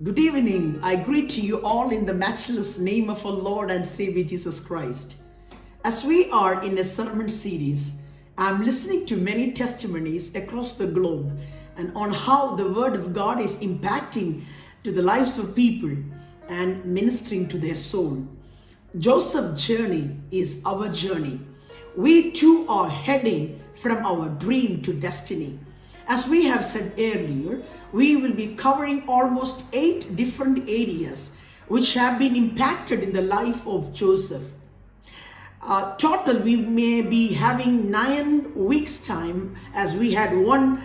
Good evening. I greet you all in the matchless name of our Lord and Savior Jesus Christ. As we are in a sermon series, I'm listening to many testimonies across the globe and on how the Word of God is impacting to the lives of people and ministering to their soul. Joseph's journey is our journey. We too are heading from our dream to destiny. As we have said earlier, we will be covering almost 8 different areas which have been impacted in the life of Joseph. Total, we may be having 9 weeks time as we had one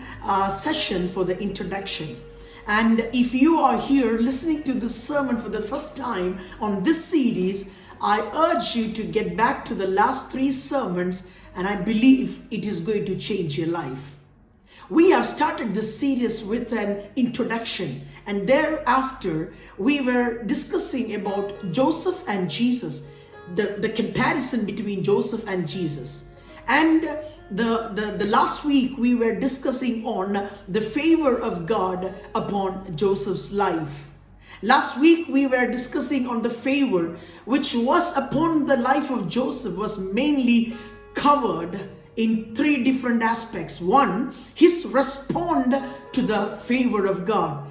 session for the introduction. And if you are here listening to this sermon for the first time on this series, I urge you to get back to the last 3 sermons, and I believe it is going to change your life. We have started this series with an introduction, and thereafter we were discussing about Joseph and Jesus, the comparison between Joseph and Jesus. And the last week we were discussing on the favor of God upon Joseph's life. Last week we were discussing on the favor which was upon the life of Joseph was mainly covered in 3 different aspects. 1, his response to the favor of God.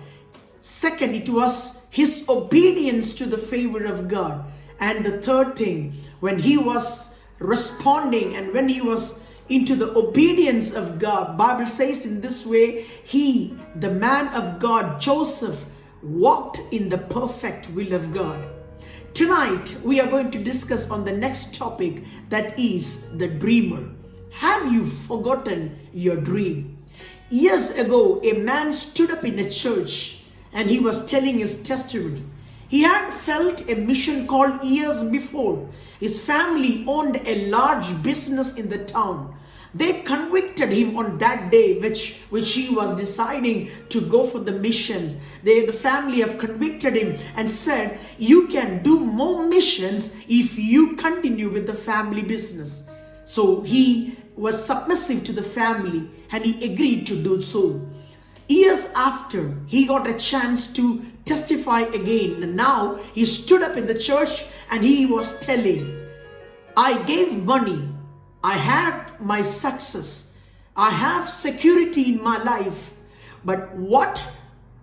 2nd, it was his obedience to the favor of God. And the 3rd thing, when he was responding and when he was into the obedience of God, Bible says in this way, he, the man of God, Joseph, walked in the perfect will of God. Tonight, we are going to discuss on the next topic, that is the dreamer. Have you forgotten your dream? Years ago, a man stood up in a church and he was telling his testimony. He had felt a mission call years before. His family owned a large business in the town. They convicted him on that day which he was deciding to go for the missions. The family have convicted him and said, you can do more missions if you continue with the family business. So he was submissive to the family and he agreed to do so. Years after, he got a chance to testify again. And now he stood up in the church and he was telling, I gave money, I had my success, I have security in my life, but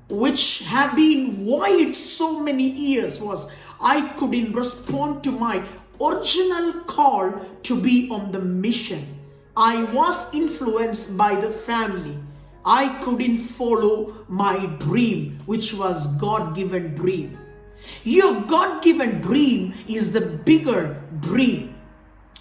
which have been void so many years was I couldn't respond to my original call to be on the mission. I was influenced by the family. I couldn't follow my dream, which was God-given dream. Your God-given dream is the bigger dream.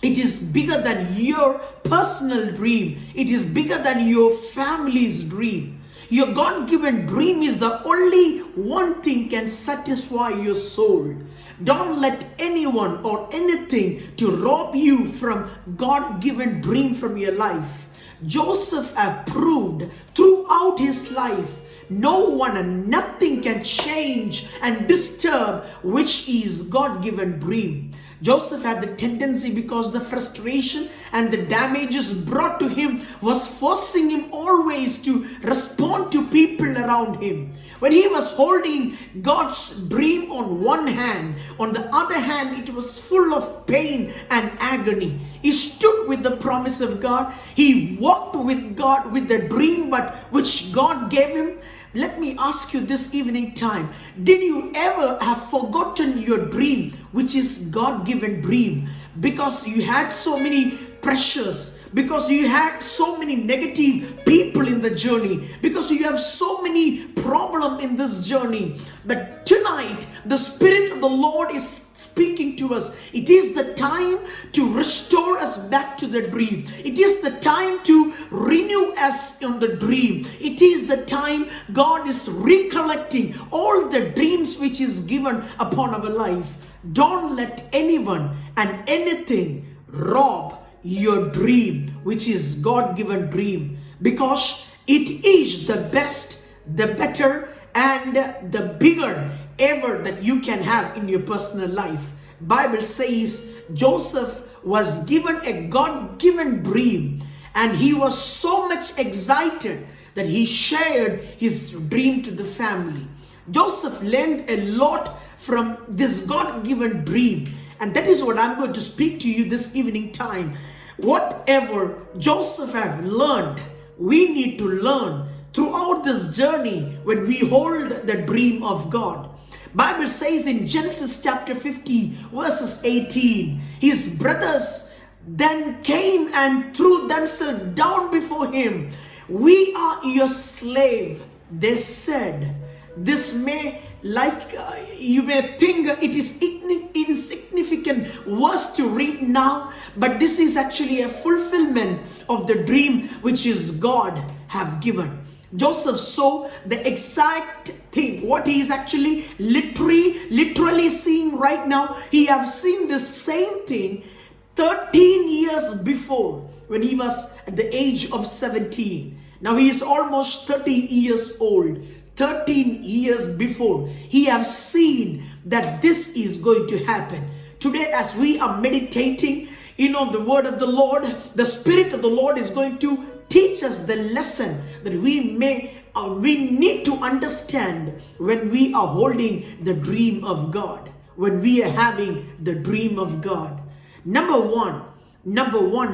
It is bigger than your personal dream. It is bigger than your family's dream. Your God-given dream is the only one thing can satisfy your soul. Don't let anyone or anything to rob you from God-given dream from your life. Joseph have proved throughout his life, no one and nothing can change and disturb which is God-given dream. Joseph had the tendency, because the frustration and the damages brought to him was forcing him always to respond to people around him. When he was holding God's dream on one hand, on the other hand it was full of pain and agony. He stood with the promise of God. He walked with God with the dream which God gave him. Let me ask you this evening time, did you ever have forgotten your dream, which is God-given dream, because you had so many pressures, because you had so many negative people in the journey, because you have so many problems in this journey? But tonight, the Spirit of the Lord is speaking to us. It is the time to restore us back to the dream. It is the time to renew us on the dream. It is the time God is recollecting all the dreams which is given upon our life. Don't let anyone and anything rob your dream, which is God-given dream, because it is the best, the better, and the bigger ever that you can have in your personal life. Bible says Joseph was given a God-given dream, and he was so much excited that he shared his dream to the family. Joseph learned a lot from this God-given dream. And that is what I'm going to speak to you this evening time. Whatever Joseph have learned, we need to learn throughout this journey when we hold the dream of God. Bible says in Genesis chapter 50 verses 18, his brothers then came and threw themselves down before him. We are your slave, they said. This may, you may think it is insignificant verse to read now, but this is actually a fulfillment of the dream which is God have given. Joseph saw the exact thing, what he is actually literally seeing right now. He have seen the same thing 13 years before, when he was at the age of 17. Now he is almost 30 years old. 13 years before, he have seen that this is going to happen. Today, as we are meditating, the word of the Lord, the Spirit of the Lord is going to teach us the lesson that we need to understand when we are holding the dream of God, when we are having the dream of God. Number one,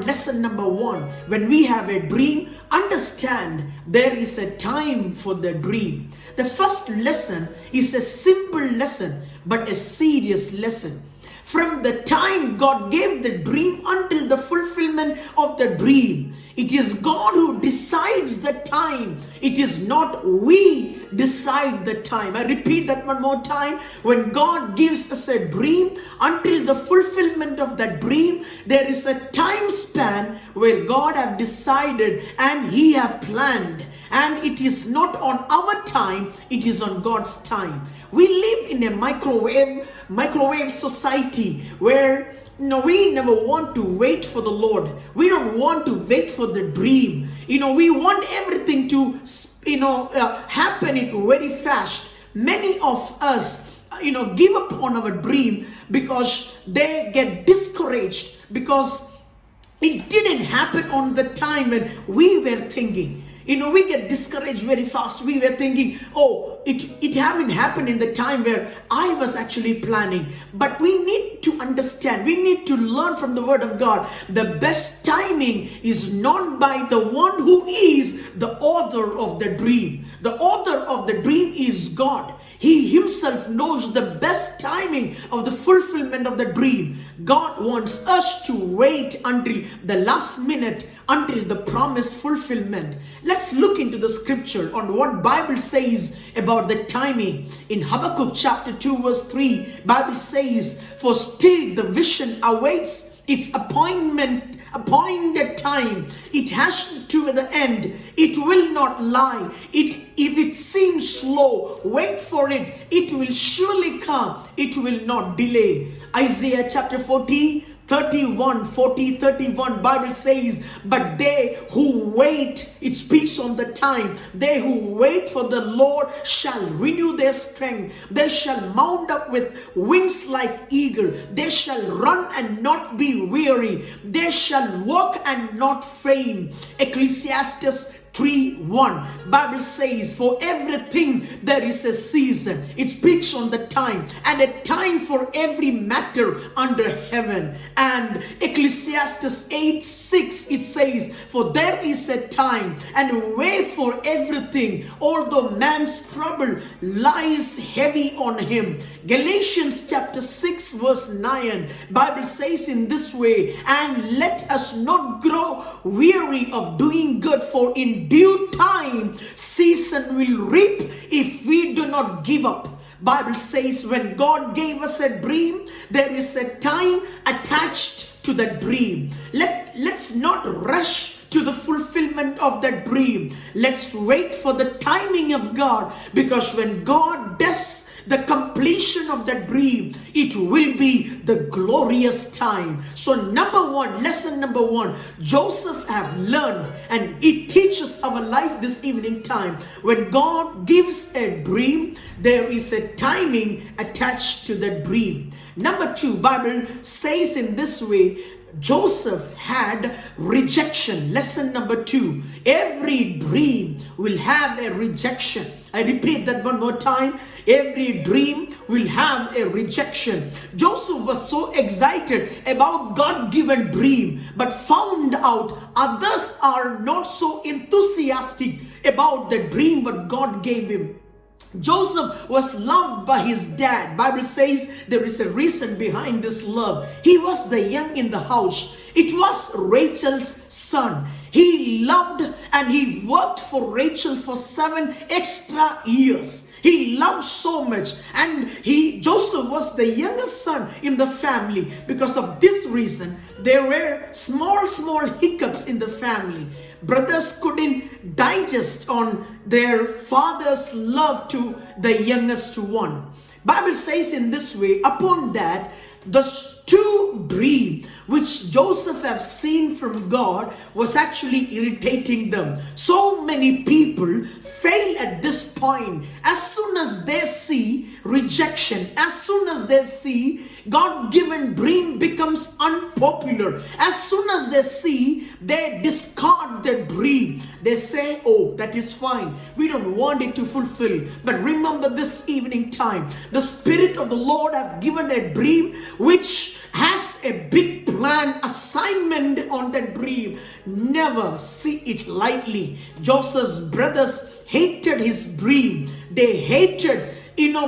lesson number one, when we have a dream, understand there is a time for the dream. The first lesson is a simple lesson, but a serious lesson. From the time God gave the dream until the fulfillment of the dream, it is God who decides the time. It is not we decide the time. I repeat that one more time. When God gives us a dream, until the fulfillment of that dream, there is a time span where God have decided and He have planned. And it is not on our time, it is on God's time. We live in a microwave society where we never want to wait for the Lord. We don't want to wait for the dream. We want everything to, happen it very fast. Many of us, give up on our dream because they get discouraged because it didn't happen on the time when we were thinking. We get discouraged very fast. We were thinking, it haven't happened in the time where I was actually planning. But we need to understand, we need to learn from the word of God. The best timing is known by the one who is the author of the dream. The author of the dream is God. He himself knows the best timing of the fulfillment of the dream. God wants us to wait until the last minute, until the promised fulfillment. Let's look into the scripture on what Bible says about the timing. In Habakkuk chapter 2 verse 3, Bible says, "For still the vision awaits its appointed time. It has to the end. It will not lie. If it seems slow, wait for it. It will surely come. It will not delay." Isaiah chapter 31 Bible says, "But they who wait," it speaks on the time, "they who wait for the Lord shall renew their strength. They shall mount up with wings like eagle. They shall run and not be weary. They shall walk and not faint." Ecclesiastes 3:1 Bible says, "For everything there is a season." It speaks on the time, and a time for every matter under heaven. And Ecclesiastes 8:6 it says, "For there is a time and a way for everything, although man's trouble lies heavy on him." Galatians chapter 6 verse 9 Bible says in this way, "And let us not grow weary of doing good, for in due time season will reap if we do not give up." Bible says when God gave us a dream, there is a time attached to the dream. Let's not rush to the fulfillment of the dream. Let's wait for the timing of God, because when God does the completion of the dream, it will be the glorious time. So lesson number one, Joseph have learned, and it teaches our life this evening time. When God gives a dream, there is a timing attached to the dream. Number two, Bible says in this way, Joseph had rejection. Lesson number two, every dream will have a rejection. I repeat that one more time. Every dream will have a rejection. Joseph was so excited about God-given dream, but found out others are not so enthusiastic about the dream what God gave him. Joseph was loved by his dad. Bible says there is a reason behind this love. He was the young in the house. It was Rachel's son. He loved and he worked for Rachel for 7 extra years. He loved so much, and Joseph was the youngest son in the family. Because of this reason, there were small hiccups in the family. Brothers couldn't digest on their father's love to the youngest one. Bible says in this way, upon that, the two dream which Joseph have seen from God was actually irritating them. So many people fail at this point. As soon as they see rejection, as soon as they see God-given dream becomes unpopular, as soon as they discard the dream, they say, oh, that is fine, we don't want it to fulfill. But remember, this evening time, the Spirit of the Lord have given a dream which has a big plan, assignment on that dream. Never see it lightly. Joseph's brothers hated his dream. They hated,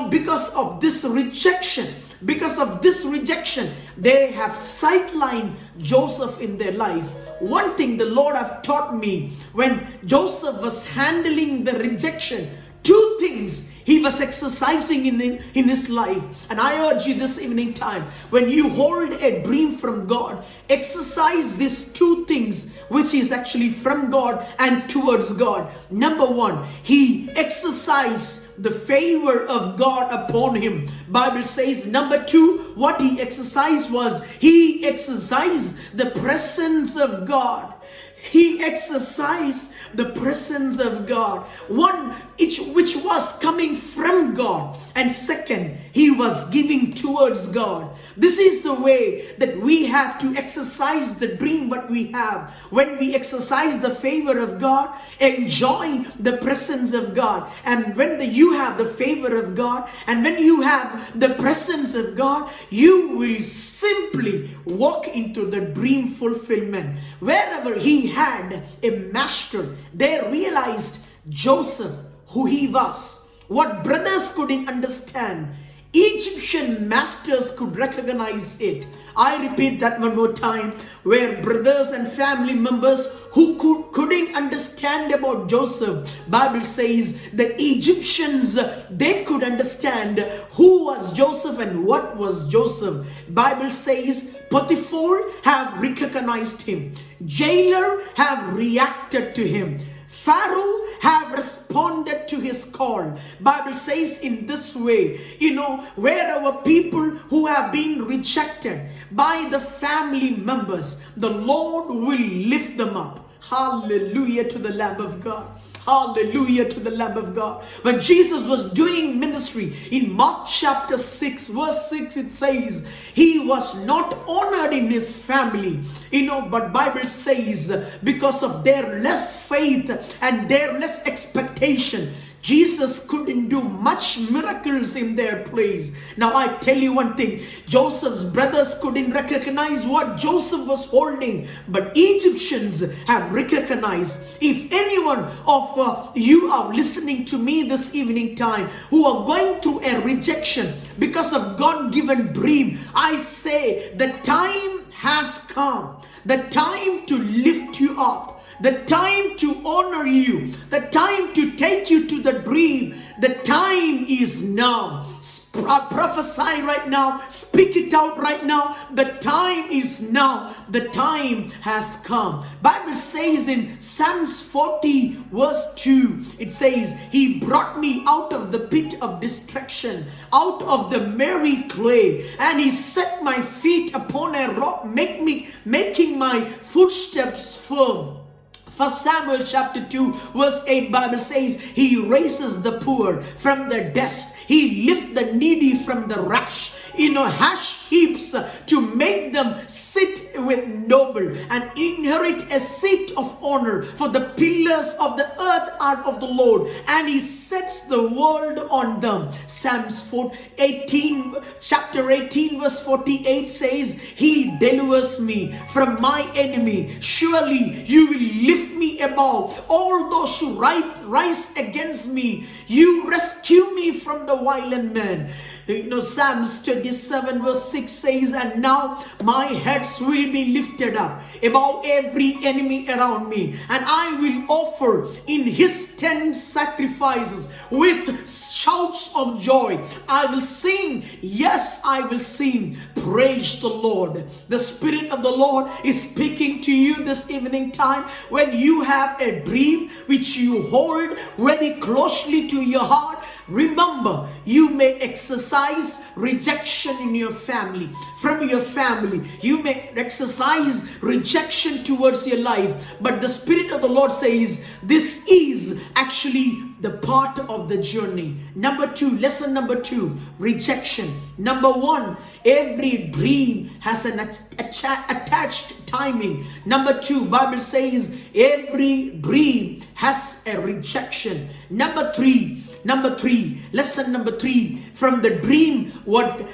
because of this rejection. Because of this rejection, they have sidelined Joseph in their life. One thing the Lord have taught me, when Joseph was handling the rejection, 2 things he was exercising in his life. And I urge you this evening time, when you hold a dream from God, exercise these 2 things which is actually from God and towards God. Number 1, he exercised the favor of God upon him. Bible says, number 2, what he exercised was, he exercised the presence of God. He exercised the presence of God. One, which was coming from God. And second, he was giving towards God. This is the way that we have to exercise the dream what we have. When we exercise the favor of God, enjoy the presence of God. And when you have the favor of God, and when you have the presence of God, you will simply walk into the dream fulfillment. Wherever he had a master, they realized Joseph, who he was. What brothers couldn't understand, Egyptian masters could recognize it. I repeat that one more time. Where brothers and family members who couldn't understand about Joseph, Bible says the Egyptians, they could understand who was Joseph and what was Joseph. Bible says Potiphar have recognized him. Jailer have reacted to him. Pharaoh have responded to his call. Bible says in this way, wherever people who have been rejected by the family members, the Lord will lift them up. Hallelujah to the Lamb of God. Hallelujah to the Lamb of God. When Jesus was doing ministry in Mark chapter 6 verse 6, it says he was not honored in his family, but Bible says because of their less faith and their less expectation, Jesus couldn't do much miracles in their place. Now I tell you one thing, Joseph's brothers couldn't recognize what Joseph was holding, but Egyptians have recognized. If anyone of you are listening to me this evening time who are going through a rejection because of God-given dream, I say the time has come. The time to lift you up. The time to honor you, the time to take you to the dream, the time is now. Prophesy right now, speak it out right now. The time is now. The time has come. Bible says in Psalms 40 verse 2, it says, he brought me out of the pit of destruction, out of the merry clay, and he set my feet upon a rock, making my footsteps firm. 1 Samuel chapter 2 verse 8, Bible says he raises the poor from the dust. He lift the needy from the ash heaps to make them sit with noble and inherit a seat of honor. For the pillars of the earth are of the Lord, and he sets the world on them. Psalms chapter 18 verse 48 says, he delivers me from my enemy. Surely you will lift me above all those who rise against me. You rescue me from the violent man. Psalms 27 verse 6 says, and now my heads will be lifted up above every enemy around me, and I will offer in his tent sacrifices with shouts of joy. I will sing, yes, I will sing. Praise the Lord. The Spirit of the Lord is speaking to you this evening time. When you have a dream which you hold very closely to your heart, remember, you may exercise rejection in your family, from your family. You may exercise rejection towards your life. But the Spirit of the Lord says, this is actually the part of the journey. Lesson number two, rejection. Number one, every dream has an attached timing. Number two, Bible says every dream has a rejection. Number three, lesson number three, from the dream, what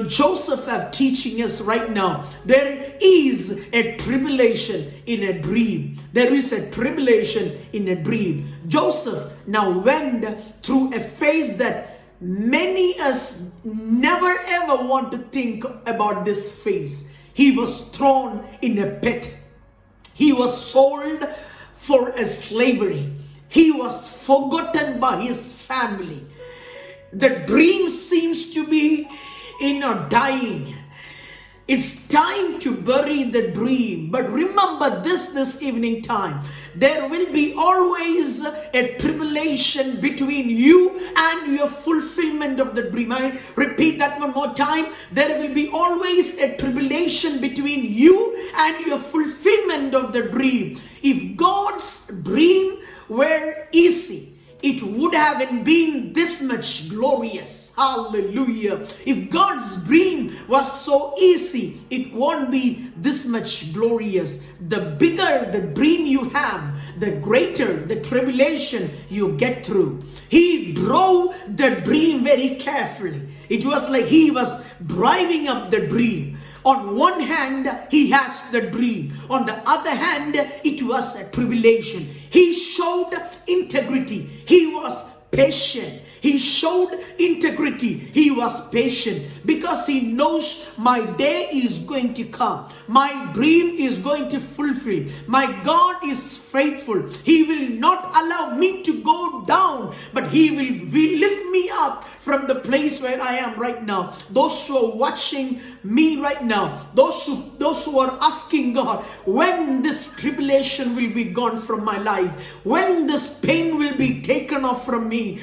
Joseph have teaching us right now. There is a tribulation in a dream. There is a tribulation in a dream. Joseph now went through a phase that many us never ever want to think about this phase. He was thrown in a pit. He was sold for a slavery. He was forgotten by his family. The dream seems to be dying. It's time to bury the dream. But remember this evening time. There will be always a tribulation between you and your fulfillment of the dream. I repeat that one more time. There will be always a tribulation between you and your fulfillment of the dream. If God's dream were easy, it would haven't been this much glorious. Hallelujah. If God's dream was so easy, it won't be this much glorious. The bigger the dream you have, the greater the tribulation you get through. He drove the dream very carefully. It was like he was driving up the dream. On one hand, he has the dream. On the other hand, it was a tribulation. He showed integrity. He was patient. He showed integrity. He was patient because he knows my day is going to come. My dream is going to fulfill. My God is faithful. He will not allow me to go down, but he will lift me up from the place where I am right now. Those who are watching me right now, those who are asking God, when this tribulation will be gone from my life, when this pain will be taken off from me,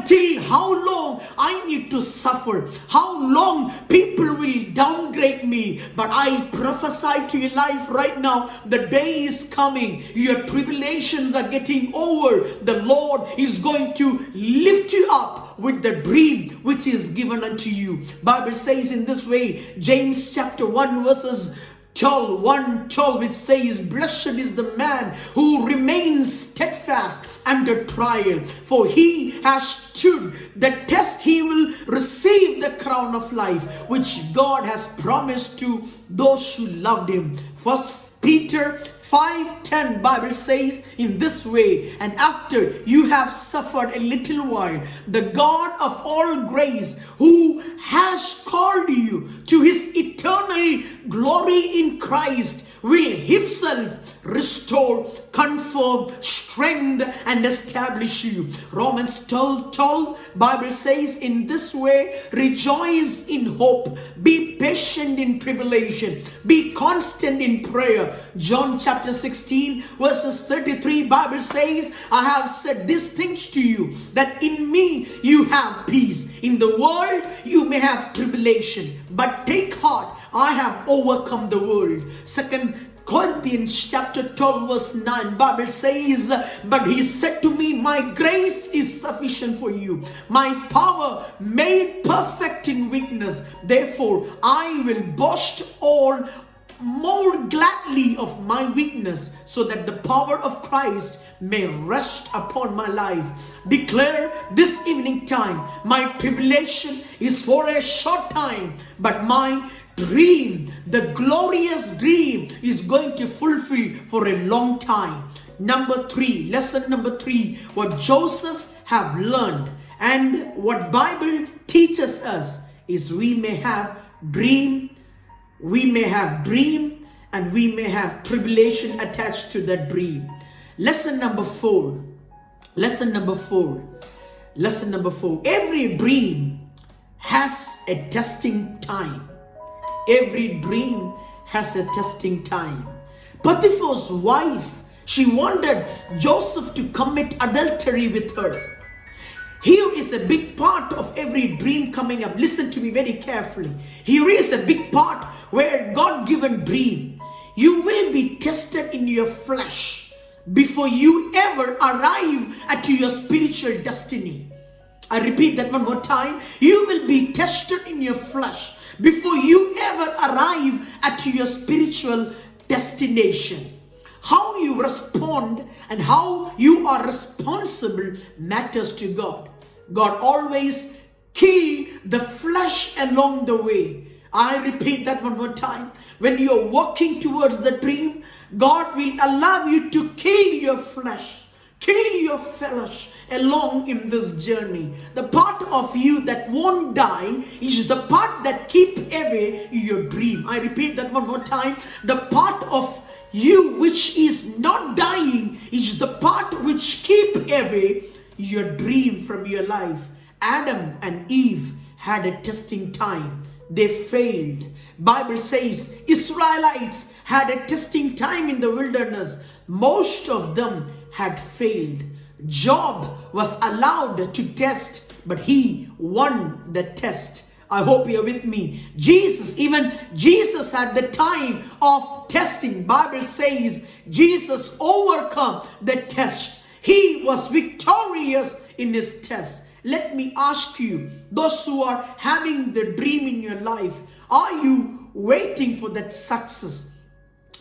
till how long I need to suffer, how long people will downgrade me. But I prophesy to your life right now, the day is coming. Your tribulations are getting over. The Lord is going to lift you up with the dream which is given unto you. Bible says in this way, James chapter 1 verses 12, it says, blessed is the man who remains steadfast under trial, for he has stood the test. He will receive the crown of life which God has promised to those who loved him. First Peter 5:10 Bible says in this way, and after you have suffered a little while, the God of all grace, who has called you to his eternal glory in Christ, will himself restore, confirm, strengthen, and establish you. Romans 12:12 Bible says in this way, rejoice in hope, be patient in tribulation, be constant in prayer. John chapter 16 verses 33 Bible says, I have said these things to you, that in me you have peace. In the world you may have tribulation, but take heart, I have overcome the world. 2 Corinthians chapter 12 verse 9, Bible says, but he said to me, my grace is sufficient for you. My power made perfect in weakness. Therefore, I will boast all more gladly of my weakness, so that the power of Christ may rest upon my life. Declare this evening time, my tribulation is for a short time, but my dream, the glorious dream, is going to fulfill for a long time. Number 3, lesson number 3, what Joseph have learned and what Bible teaches us is we may have dream, and we may have tribulation attached to that dream. Lesson number 4. Every dream has a testing time. Every dream has a testing time. Potiphar's wife, she wanted Joseph to commit adultery with her. Here is a big part of every dream coming up. Listen to me very carefully. Here is a big part where God-given dream. You will be tested in your flesh before you ever arrive at your spiritual destiny. I repeat that one more time. You will be tested in your flesh before you ever arrive at your spiritual destination. How you respond and how you are responsible matters to God. God always kills the flesh along the way. I repeat that one more time. When you're walking towards the dream, God will allow you to kill your flesh, kill your flesh along in this journey. The part of you that won't die is the part that keep away your dream. I repeat that one more time. The part of you which is not dying is the part which keep away your dream from your life. Adam and Eve had a testing time. They failed. Bible says Israelites had a testing time in the wilderness. Most of them had failed. Job was allowed to test, but he won the test. I hope you're with me. Even Jesus at the time of testing, Bible says Jesus overcome the test. He was victorious in his test. Let me ask you, those who are having the dream in your life, are you waiting for that success?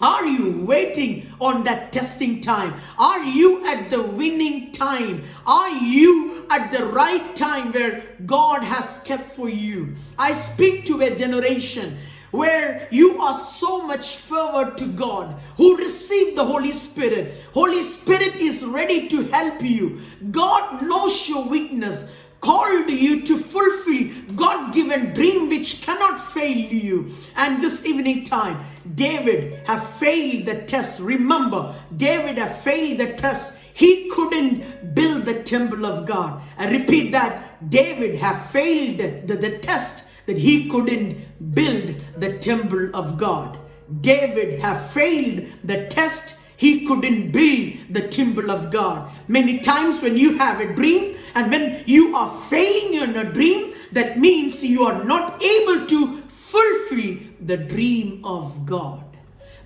Are you waiting on that testing time? Are you at the winning time? Are you at the right time where God has kept for you? I speak to a generation where you are so much favored to God, who received the Holy Spirit. Holy Spirit is ready to help you. God knows your weakness, called you to fulfill God-given dream which cannot fail you. And this evening time, David have failed the test. Remember, David have failed the test. He couldn't build the temple of God. I repeat that. David have failed the test, that he couldn't build the temple of God. David have failed the test. He couldn't build the temple of God. Many times when you have a dream and when you are failing in a dream, that means you are not able to fulfill the dream of God.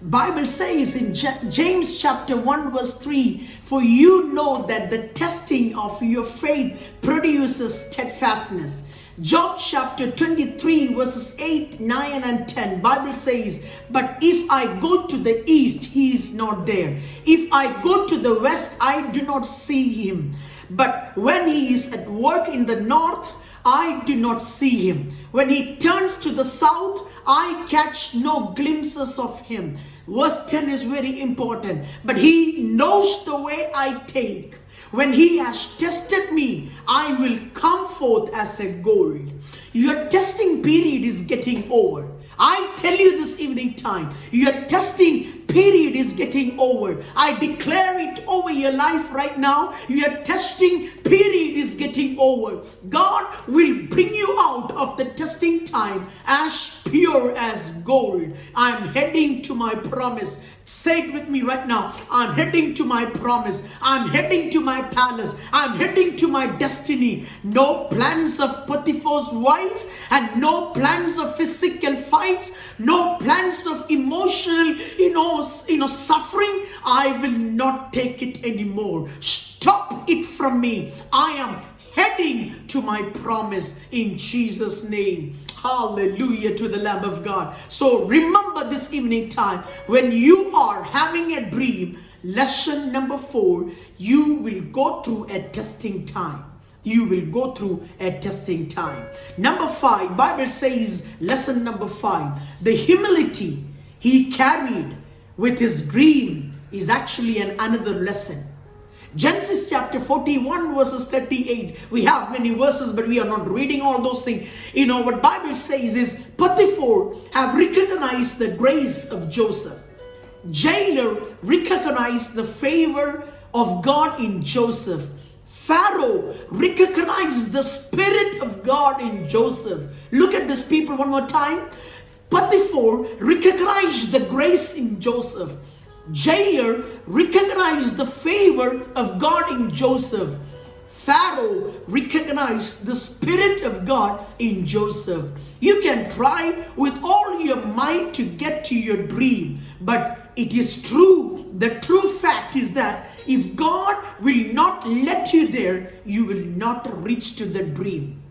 Bible says in James chapter 1 verse 3, for you know that the testing of your faith produces steadfastness. Job chapter 23 verses 8, 9 and 10, Bible says, but if I go to the east, he is not there. If I go to the west, I do not see him. But when he is at work in the north, I do not see him. When he turns to the south, I catch no glimpses of him. Verse 10 is very important. But he knows the way I take. When he has tested me, I will come forth as a gold. Your testing period is getting over. I tell you this evening time, your testing period is getting over. I declare it over your life right now. Your testing period is getting over. God will bring you out of the testing time as pure as gold. I'm heading to my promise. Say it with me right now. I'm heading to my promise. I'm heading to my palace. I'm heading to my destiny. No plans of Potiphar's wife, and no plans of physical fights, no plans of emotional, suffering. I will not take it anymore. Stop it from me. I am heading to my promise in Jesus' name. Hallelujah to the Lamb of God. So remember this evening time, when you are having a dream, lesson number 4, you will go through a testing time. You will go through a testing time. Number 5, Bible says, lesson number 5, the humility he carried with his dream is actually another lesson. Genesis chapter 41 verses 38. We have many verses, but we are not reading all those things. What Bible says is, Potiphar have recognized the grace of Joseph. Jailer recognized the favor of God in Joseph. Pharaoh recognized the Spirit of God in Joseph. Look at this, people, one more time. Potiphar recognized the grace in Joseph. Jailer recognized the favor of God in Joseph. Pharaoh recognized the Spirit of God in Joseph. You can try with all your might to get to your dream, but it is true. The true fact is that if God will not let you there, you will not reach to the dream.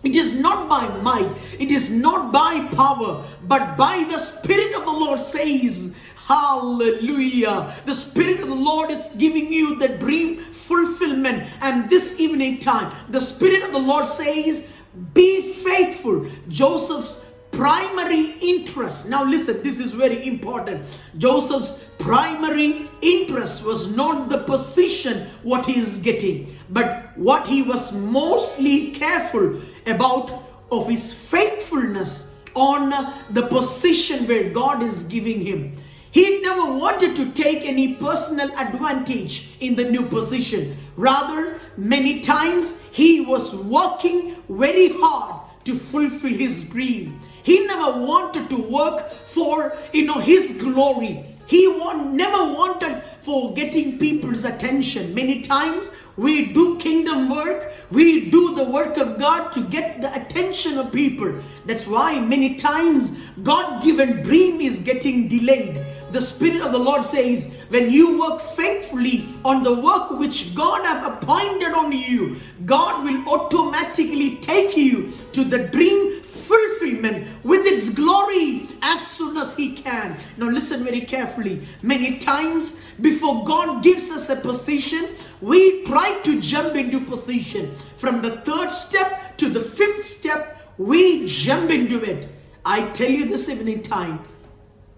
It is not by might, it is not by power, but by the Spirit of the Lord says, hallelujah. The Spirit of the Lord is giving you the dream fulfillment. And this evening time, the Spirit of the Lord says, be faithful. Joseph's primary interest. Now listen, this is very important. Joseph's primary interest was not the position what he is getting, but what he was mostly careful about of his faithfulness on the position where God is giving him. He never wanted to take any personal advantage in the new position. Rather, many times he was working very hard to fulfill his dream. He never wanted to work for, his glory. He never wanted for getting people's attention. Many times we do kingdom work, we do the work of God to get the attention of people. That's why many times God-given dream is getting delayed. The Spirit of the Lord says, when you work faithfully on the work which God has appointed on you, God will automatically take you to the dream fulfillment with its glory as soon as He can. Now listen very carefully. Many times before God gives us a position, we try to jump into position. From the 3rd step to the 5th step, we jump into it. I tell you this evening time,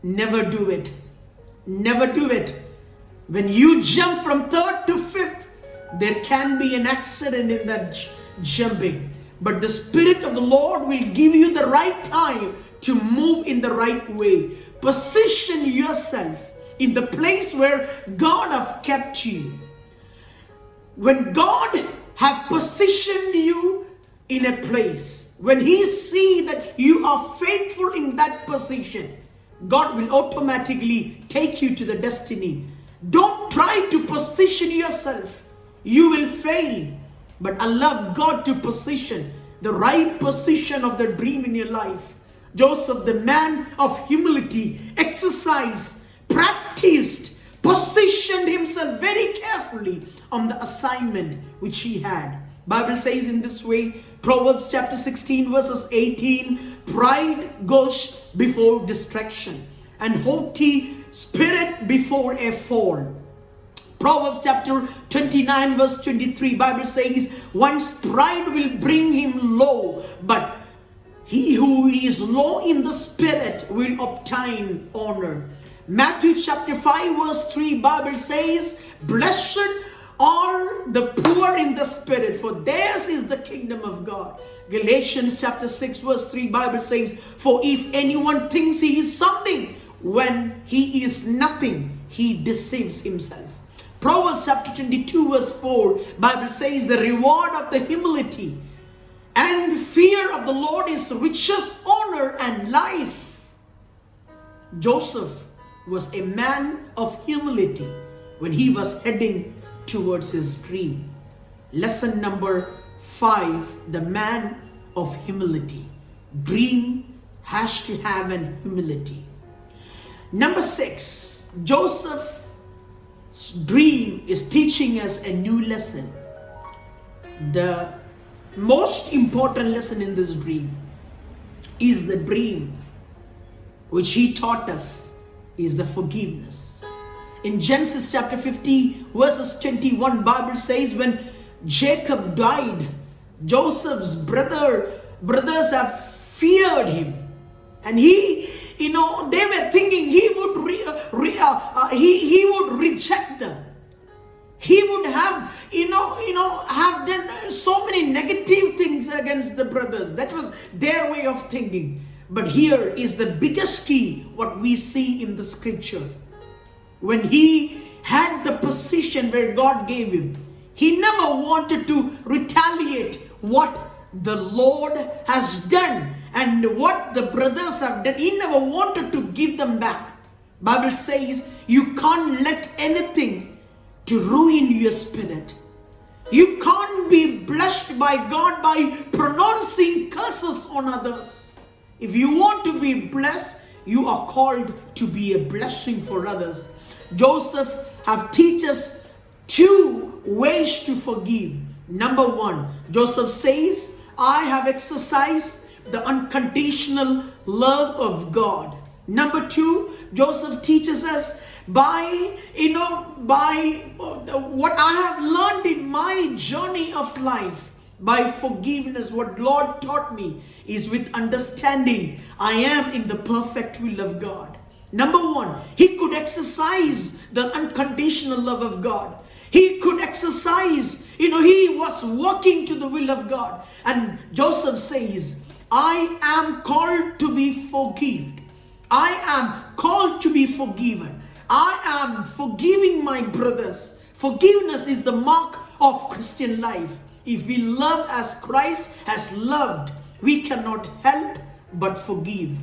never do it. Never do it. When you jump from 3rd to 5th, there can be an accident in that jumping. But the Spirit of the Lord will give you the right time to move in the right way. Position yourself in the place where God has kept you. When God has positioned you in a place, when He sees that you are faithful in that position, God will automatically take you to the destiny. Don't try to position yourself. You will fail. But allow God to position the right position of the dream in your life. Joseph, the man of humility, exercised, practiced, positioned himself very carefully on the assignment which he had. Bible says in this way, Proverbs chapter 16 verses 18, pride goes before distraction and haughty spirit before a fall. Proverbs chapter 29 verse 23, Bible says, one's pride will bring him low, but he who is low in the spirit will obtain honor. Matthew chapter 5 verse 3, Bible says, blessed are the poor in the spirit, for theirs is the kingdom of God. Galatians chapter 6 verse 3, Bible says, for if anyone thinks he is something when he is nothing, he deceives himself. Proverbs chapter 22 verse 4, Bible says, the reward of the humility and fear of the Lord is riches, honor, and life. Joseph was a man of humility when he was heading towards his dream. Lesson number 5, the man of humility. Dream has to have an humility. Number 6, Joseph's dream is teaching us a new lesson. The most important lesson in this dream is the dream which he taught us is the forgiveness. In Genesis chapter 50 verses 21, Bible says when Jacob died, Joseph's brothers have feared him, and they were thinking he would reject them. He would have have done so many negative things against the brothers. That was their way of thinking. But here is the biggest key what we see in the scripture. When he had the position where God gave him, he never wanted to retaliate what the Lord has done and what the brothers have done. He never wanted to give them back. Bible says you can't let anything to ruin your spirit. You can't be blessed by God by pronouncing curses on others. If you want to be blessed, you are called to be a blessing for others. Joseph have teach us 2 ways to forgive. Number 1, Joseph says, I have exercised the unconditional love of God. Number 2, Joseph teaches us by what I have learned in my journey of life, by forgiveness. What Lord taught me is with understanding I am in the perfect will of God. Number 1, he could exercise the unconditional love of God. He could exercise, he was walking to the will of God. And Joseph says, I am called to be forgiven. I am called to be forgiven. I am forgiving my brothers. Forgiveness is the mark of Christian life. If we love as Christ has loved, we cannot help but forgive.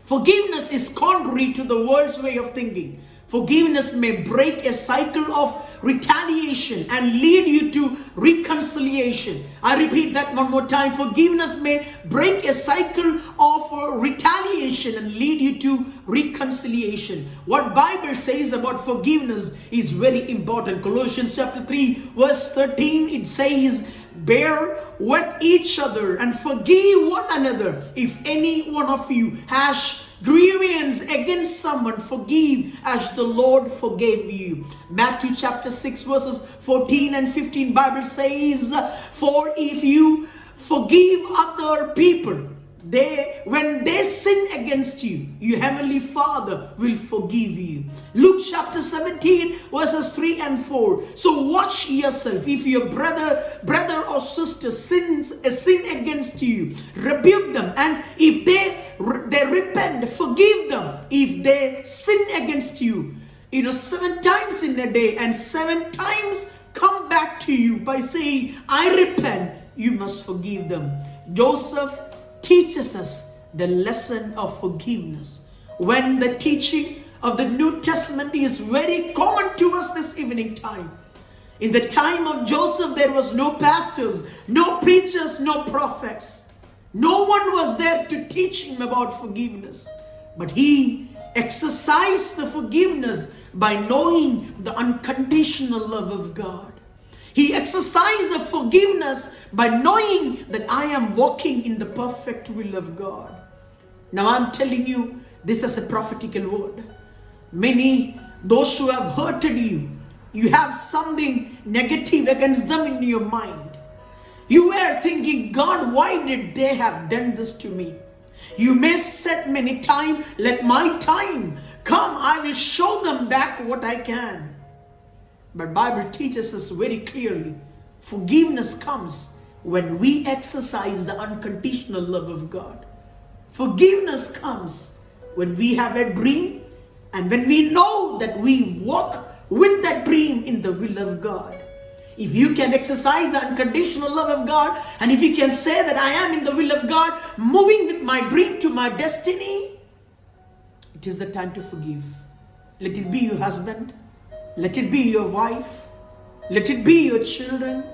Forgiveness is contrary to the world's way of thinking. Forgiveness may break a cycle of retaliation and lead you to reconciliation. I repeat that one more time. Forgiveness may break a cycle of retaliation and lead you to reconciliation. What Bible says about forgiveness is very important. Colossians chapter 3 verse 13, it says, bear with each other and forgive one another. If any one of you has grievance against someone, forgive as the Lord forgave you. Matthew chapter 6 verses 14 and 15, Bible says, for if you forgive other people, when they sin against you, your heavenly Father will forgive you. Luke chapter 17 verses 3 and 4. So watch yourself. If your brother or sister sins against you, rebuke them, and if they repent, forgive them. If they sin against you, 7 times in a day, and 7 times come back to you by saying, I repent, you must forgive them. Joseph teaches us the lesson of forgiveness. When the teaching of the New Testament is very common to us this evening time. In the time of Joseph, there was no pastors, no preachers, no prophets. No one was there to teach him about forgiveness. But he exercised the forgiveness by knowing the unconditional love of God. He exercised the forgiveness by knowing that I am walking in the perfect will of God. Now I'm telling you, this is a prophetical word. Those who have hurted you, you have something negative against them in your mind. You were thinking, God, why did they have done this to me? You may said many times, let my time come, I will show them back what I can. But Bible teaches us very clearly, forgiveness comes when we exercise the unconditional love of God. Forgiveness comes when we have a dream and when we know that we walk with that dream in the will of God. If you can exercise the unconditional love of God, and if you can say that I am in the will of God, moving with my dream to my destiny, It is the time to forgive. Let it be your husband. Let it be your wife. Let it be your children.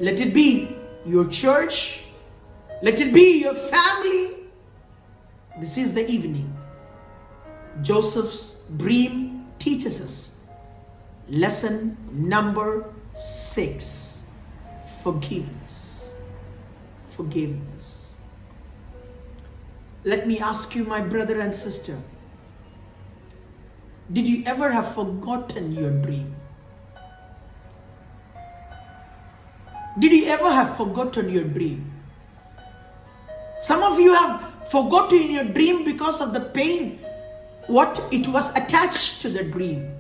Let it be your church. Let it be your family. This is the evening. Joseph's dream teaches us. Lesson number 6. Forgiveness. Forgiveness. Let me ask you, my brother and sister, did you ever have forgotten your dream? Did you ever have forgotten your dream? Some of you have forgotten your dream because of the pain, what it was attached to the dream.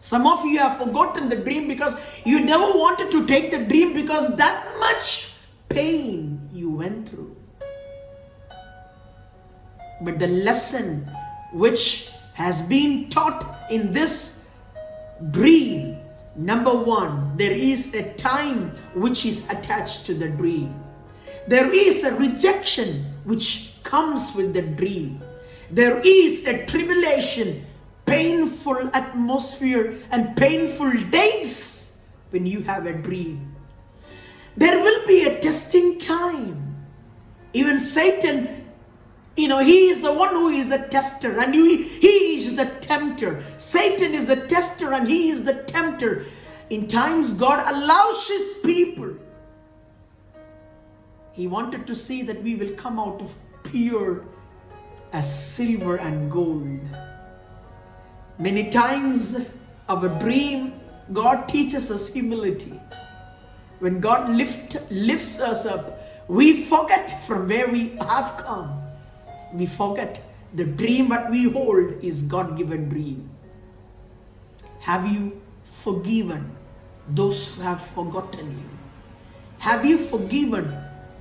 Some of you have forgotten the dream because you never wanted to take the dream because that much pain you went through. But the lesson which has been taught in this dream, number 1, there is a time which is attached to the dream. There is a rejection which comes with the dream. There is a tribulation, painful atmosphere and painful days when you have a dream. There will be a testing time. Even Satan, he is the one who is the tester and he is the tempter. Satan is the tester and he is the tempter. In times God allows his people. He wanted to see that we will come out of pure as silver and gold. Many times our dream, God teaches us humility. When God lifts us up, we forget from where we have come. We forget the dream that we hold is God-given dream. Have you forgiven those who have forgotten you? Have you forgiven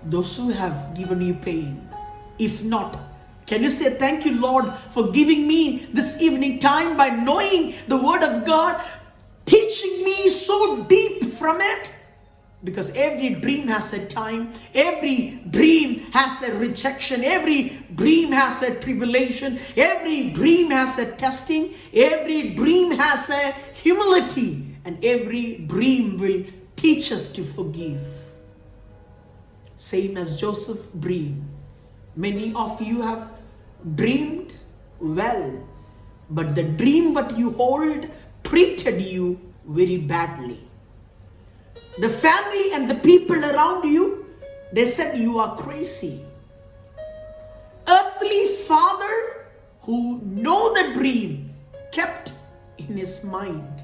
those who have given you pain? If not, can you say, thank you, Lord, for giving me this evening time by knowing the Word of God, teaching me so deep from it? Because every dream has a time, every dream has a rejection, every dream has a tribulation, every dream has a testing, every dream has a humility, and every dream will teach us to forgive. Same as Joseph dreamed. Many of you have dreamed well, but the dream that you hold treated you very badly. The family and the people around you, they said you are crazy. Earthly father who know the dream kept in his mind.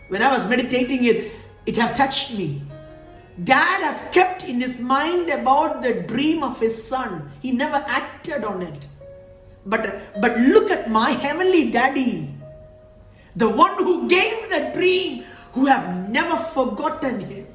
When I was meditating it have touched me. Dad have kept in his mind about the dream of his son. He never acted on it. But look at my heavenly daddy, the one who gave the dream, who have never forgotten him.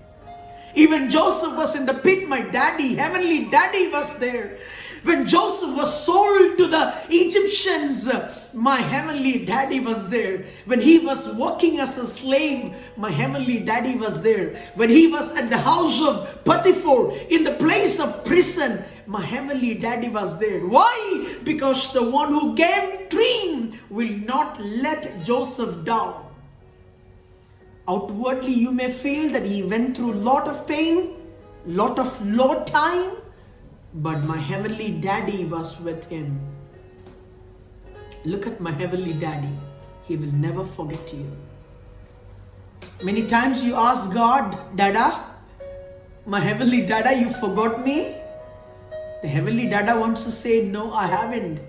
Even Joseph was in the pit, my daddy, heavenly daddy was there. When Joseph was sold to the Egyptians, my heavenly daddy was there. When he was working as a slave, my heavenly daddy was there. When he was at the house of Potiphar, in the place of prison, my heavenly daddy was there. Why? Because the one who gave dream will not let Joseph down. Outwardly, you may feel that he went through a lot of pain, lot of low time, but my heavenly daddy was with him. Look at my heavenly daddy. He will never forget you. Many times you ask God, Dada, my heavenly Dada, you forgot me? The heavenly Dada wants to say, no, I haven't.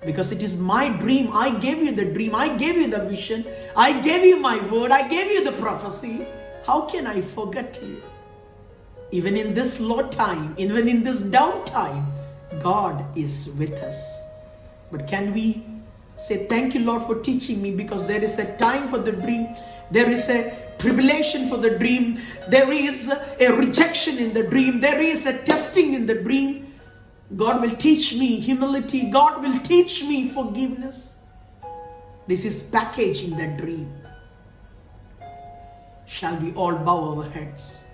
Because it is my dream. I gave you the dream. I gave you the vision. I gave you my word. I gave you the prophecy. How can I forget you? Even in this low time, even in this down time, God is with us. But can we say, thank you, Lord, for teaching me, because there is a time for the dream. There is a tribulation for the dream. There is a rejection in the dream. There is a testing in the dream. God will teach me humility. God will teach me forgiveness. This is packaging the dream. Shall we all bow our heads?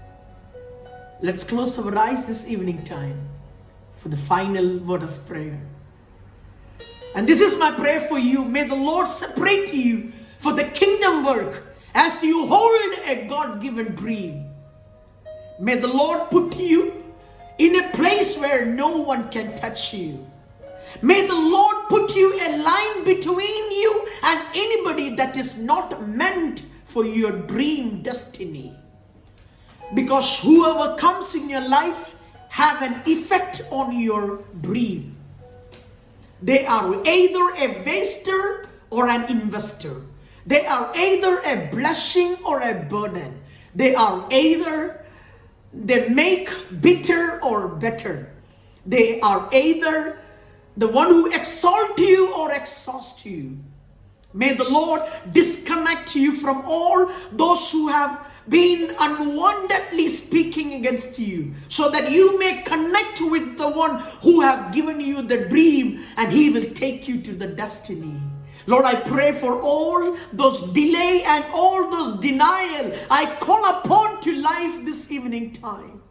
Let's close our eyes this evening time for the final word of prayer. And this is my prayer for you. May the Lord separate you for the kingdom work as you hold a God-given dream. May the Lord put you in a place where no one can touch you. May the Lord put you a line between you and anybody that is not meant for your dream destiny. Because whoever comes in your life have an effect on your dream. They are either a waster or an investor. They are either a blessing or a burden. They are either they make bitter or better. They are either the one who exalt you or exhaust you. May the Lord disconnect you from all those who have been unwantedly speaking against you, so that you may connect with the one who have given you the dream, and he will take you to the destiny. Lord, I pray for all those delay and all those denial. I call upon to life this evening time.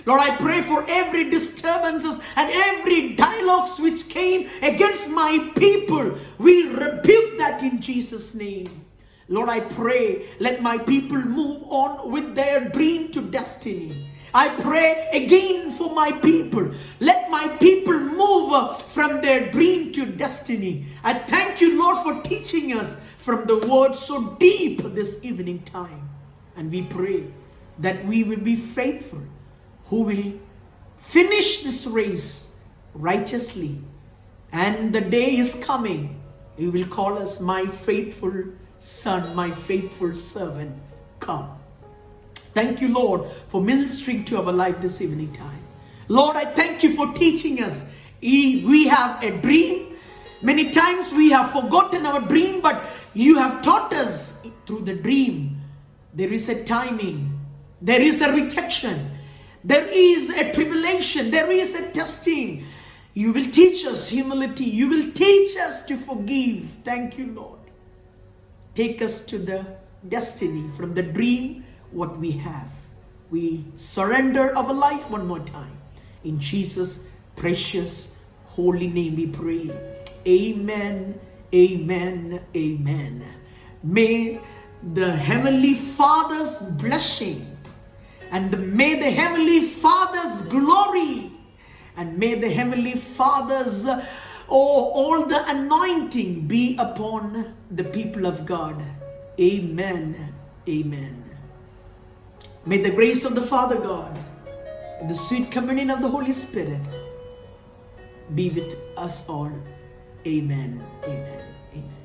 Lord, I pray for every disturbances and every dialogues which came against my people. We rebuke that in Jesus' name. Lord, I pray, let my people move on with their dream to destiny. I pray again for my people. Let my people move from their dream to destiny. I thank you, Lord, for teaching us from the word so deep this evening time. And we pray that we will be faithful, who will finish this race righteously. And the day is coming, you will call us my faithful son, my faithful servant. Come. Thank you, Lord, for ministering to our life this evening time. Lord, I thank you for teaching us. We have a dream. Many times we have forgotten our dream, but you have taught us through the dream. There is a timing. There is a rejection. There is a tribulation. There is a testing. You will teach us humility. You will teach us to forgive. Thank you, Lord. Take us to the destiny from the dream, what we have. We surrender our life one more time. In Jesus' precious holy name we pray. Amen, amen, amen. May the Heavenly Father's blessing, and may the Heavenly Father's glory, and may the Heavenly Father's all the anointing be upon the people of God. Amen, amen. May the grace of the Father God and the sweet communion of the Holy Spirit be with us all. Amen, amen, amen.